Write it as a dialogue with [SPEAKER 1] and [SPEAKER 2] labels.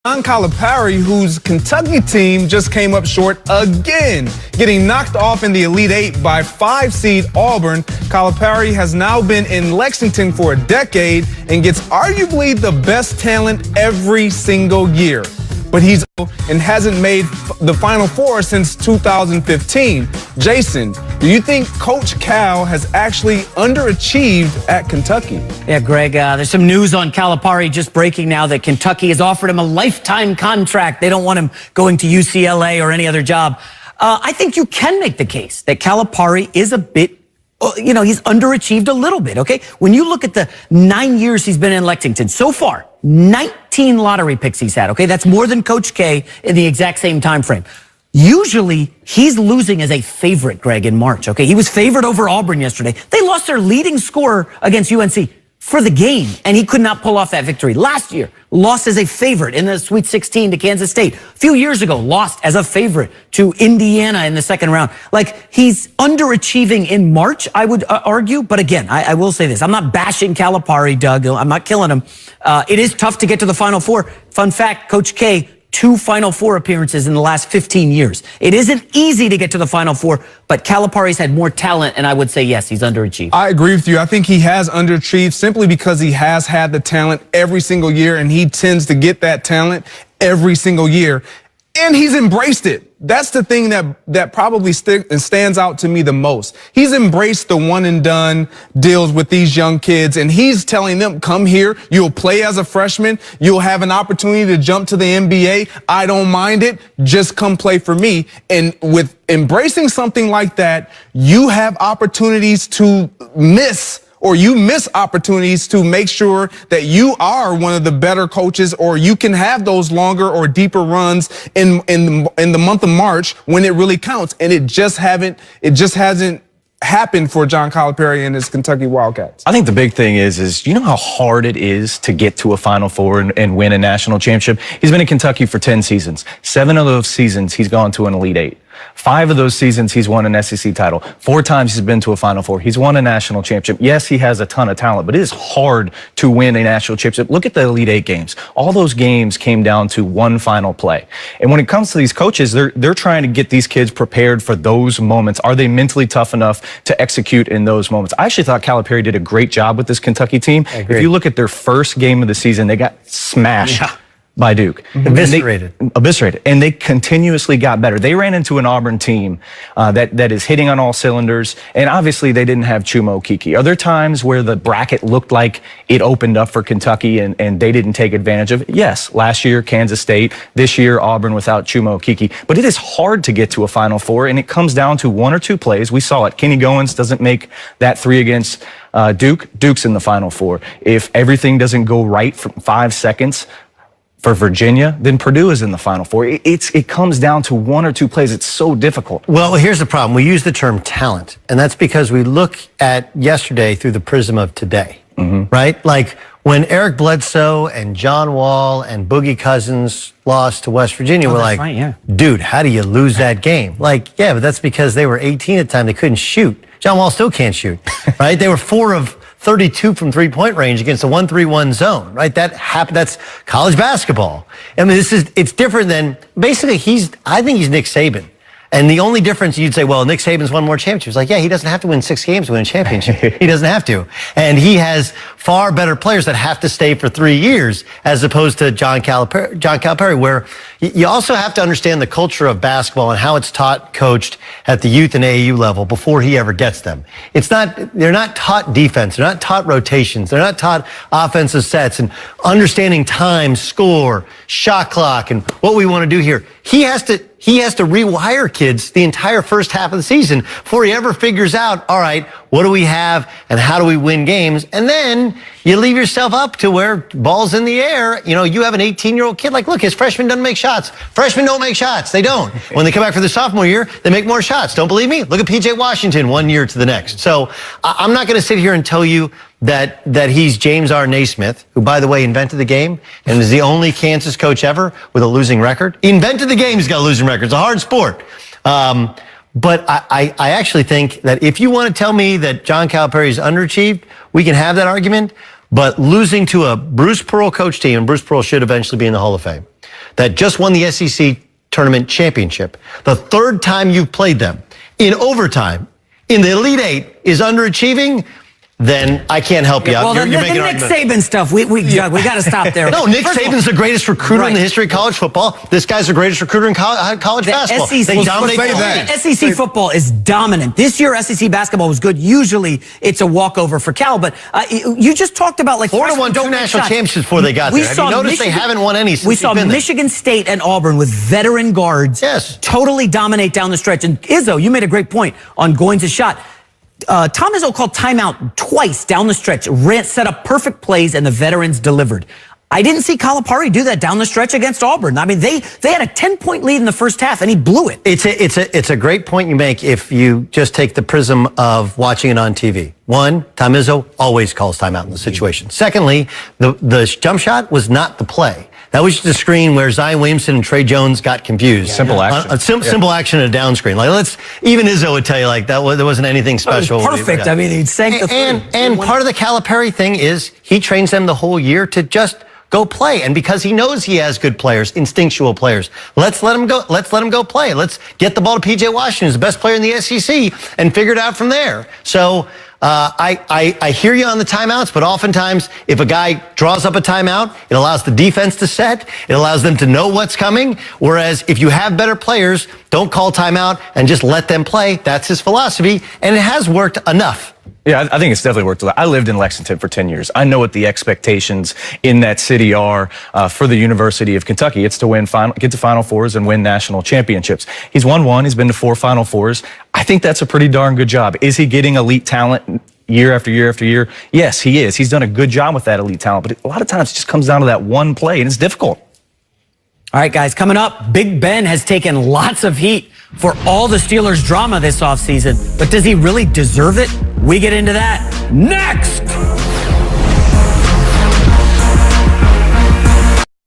[SPEAKER 1] John Calipari, whose Kentucky team just came up short again, getting knocked off in the Elite Eight by 5-seed Auburn. Calipari has now been in Lexington for a decade and gets arguably the best talent every single year. But he's and hasn't made the Final Four since 2015. Jason, do you think Coach Cal has actually underachieved at Kentucky?
[SPEAKER 2] Yeah, Greg, there's some news on Calipari just breaking now that Kentucky has offered him a lifetime contract. They don't want him going to UCLA or any other job. I think you can make the case that Calipari is a bit, he's underachieved a little bit, okay? When you look at the 9 years he's been in Lexington, so far, 19 lottery picks he's had, okay? That's more than Coach K in the exact same time frame. Usually, he's losing as a favorite, Greg, in March, okay? He was favored over Auburn yesterday. They lost their leading scorer against UNC for the game, and he could not pull off that victory. Last year, lost as a favorite in the Sweet 16 to Kansas State. A few years ago, lost as a favorite to Indiana in the second round. Like, he's underachieving in March, I would argue. But again, I will say this. I'm not bashing Calipari, Doug. I'm not killing him. It is tough to get to the Final Four. Fun fact, Coach K, 2 Final Four appearances in the last 15 years. It isn't easy to get to the Final Four, but Calipari's had more talent, and I would say, yes, he's underachieved.
[SPEAKER 1] I agree with you. I think he has underachieved simply because he has had the talent every single year, and he tends to get that talent every single year, and he's embraced it. That's the thing that probably stands out to me the most. He's embraced the one-and-done deals with these young kids, and he's telling them, come here, you'll play as a freshman, you'll have an opportunity to jump to the NBA. I don't mind it. Just come play for me. And with embracing something like that, you have opportunities to miss opportunities to make sure that you are one of the better coaches, or you can have those longer or deeper runs in the month of March when it really counts. And it just hasn't happened for John Calipari and his Kentucky Wildcats.
[SPEAKER 3] I think the big thing is you know how hard it is to get to a Final Four and win a national championship? He's been in Kentucky for 10 seasons. 7 of those seasons, he's gone to an Elite Eight. 5 of those seasons, he's won an SEC title. 4 times he's been to a Final Four. He's won a national championship. Yes, he has a ton of talent, but it is hard to win a national championship. Look at the Elite Eight games. All those games came down to one final play. And when it comes to these coaches, they're trying to get these kids prepared for those moments. Are they mentally tough enough to execute in those moments? I actually thought Calipari did a great job with this Kentucky team. If you look at their first game of the season, they got smashed. Yeah. By Duke. Eviscerated. And they continuously got better. They ran into an Auburn team that is hitting on all cylinders, and obviously they didn't have Chuma Okeke. Are there times where the bracket looked like it opened up for Kentucky and they didn't take advantage of it? Yes. Last year, Kansas State. This year, Auburn without Chuma Okeke. But it is hard to get to a Final Four, and it comes down to 1 or 2 plays. We saw it. Kenny Goins doesn't make that 3 against Duke. Duke's in the Final Four. If everything doesn't go right for 5 seconds, for Virginia, then Purdue is in the Final Four. It comes down to 1 or 2 plays. It's so difficult.
[SPEAKER 4] Well, here's the problem. We use the term talent, and that's because we look at yesterday through the prism of today, right? Like when Eric Bledsoe and John Wall and Boogie Cousins lost to West Virginia, we're like, dude, how do you lose that game? Like, yeah, but that's because they were 18 at the time. They couldn't shoot. John Wall still can't shoot, right? They were 4 of 32 from three-point range against a 1-3-1 zone, right? That happened. That's college basketball. I mean, it's different than, basically, I think he's Nick Saban. And the only difference, you'd say, well, Nick Saban's won more championships. Like, yeah, he doesn't have to win 6 games to win a championship. He doesn't have to. And he has far better players that have to stay for 3 years, as opposed to John Calipari, where you also have to understand the culture of basketball and how it's taught, coached at the youth and AAU level before he ever gets them. They're not taught defense. They're not taught rotations. They're not taught offensive sets and understanding time, score, shot clock, and what we want to do here. He has to rewire kids the entire first half of the season before he ever figures out, all right, what do we have and how do we win games? And then you leave yourself up to where ball's in the air. You know, you have an 18-year-old kid, like, look, his freshman doesn't make shots. Freshmen don't make shots. They don't. When they come back for the sophomore year, they make more shots. Don't believe me? Look at P.J. Washington 1 year to the next. So I'm not going to sit here and tell you that he's James R. Naismith, who, by the way, invented the game and is the only Kansas coach ever with a losing record. He invented the game. He's got a losing record. It's a hard sport. But I actually think that if you want to tell me that John Calipari is underachieved, we can have that argument. But losing to a Bruce Pearl coach team, and Bruce Pearl should eventually be in the Hall of Fame, that just won the SEC tournament championship, the third time you've played them in overtime in the Elite Eight is underachieving, then I can't help you out.
[SPEAKER 2] Well,
[SPEAKER 4] You're
[SPEAKER 2] the
[SPEAKER 4] making
[SPEAKER 2] Nick
[SPEAKER 4] an argument.
[SPEAKER 2] Saban stuff, we got to stop there.
[SPEAKER 4] No, Nick
[SPEAKER 2] First of all,
[SPEAKER 4] Saban's the greatest recruiter in the history of college football. This guy's the greatest recruiter in college basketball.
[SPEAKER 2] SEC,
[SPEAKER 4] They dominate
[SPEAKER 1] say
[SPEAKER 4] the
[SPEAKER 1] that.
[SPEAKER 4] league.
[SPEAKER 2] SEC football is dominant. This year, SEC basketball was good. Usually, it's a walkover for Cal, but you just talked about like
[SPEAKER 4] Florida won 2 national championships before they got there. Have you noticed they haven't won any since
[SPEAKER 2] We saw
[SPEAKER 4] he's been there?
[SPEAKER 2] Michigan State and Auburn with veteran guards totally dominate down the stretch. And Izzo, you made a great point on going to shot. Tom Izzo called timeout twice down the stretch, set up perfect plays, and the veterans delivered. I didn't see Calipari do that down the stretch against Auburn. I mean, they had a 10-point lead in the first half, and he blew it.
[SPEAKER 4] It's a great point you make if you just take the prism of watching it on TV. One, Tom Izzo always calls timeout in the situation. Secondly, the jump shot was not the play. That was just a screen where Zion Williamson and Trey Jones got confused.
[SPEAKER 3] Simple action.
[SPEAKER 4] Simple action and a down screen. Like even Izzo would tell you like there wasn't anything special.
[SPEAKER 2] Perfect. I mean, he sank the three.
[SPEAKER 4] And part of the Calipari thing is he trains them the whole year to just go play. And because he knows he has good players, instinctual players, let's let him go. Let's let him go play. Let's get the ball to PJ Washington, who's the best player in the SEC, and figure it out from there. So I hear you on the timeouts, but oftentimes if a guy draws up a timeout, it allows the defense to set. It allows them to know what's coming. Whereas if you have better players, don't call timeout and just let them play. That's his philosophy, and it has worked enough.
[SPEAKER 3] Yeah, I think it's definitely worked a lot. I lived in Lexington for 10 years. I know what the expectations in that city are for the University of Kentucky. It's to get to Final Fours and win national championships. He's won one. He's been to 4 Final Fours. I think that's a pretty darn good job. Is he getting elite talent year after year after year? Yes, he is. He's done a good job with that elite talent, but a lot of times it just comes down to that one play, and it's difficult.
[SPEAKER 2] All right, guys, coming up, Big Ben has taken lots of heat for all the Steelers drama this offseason, but does he really deserve it? We get into that next.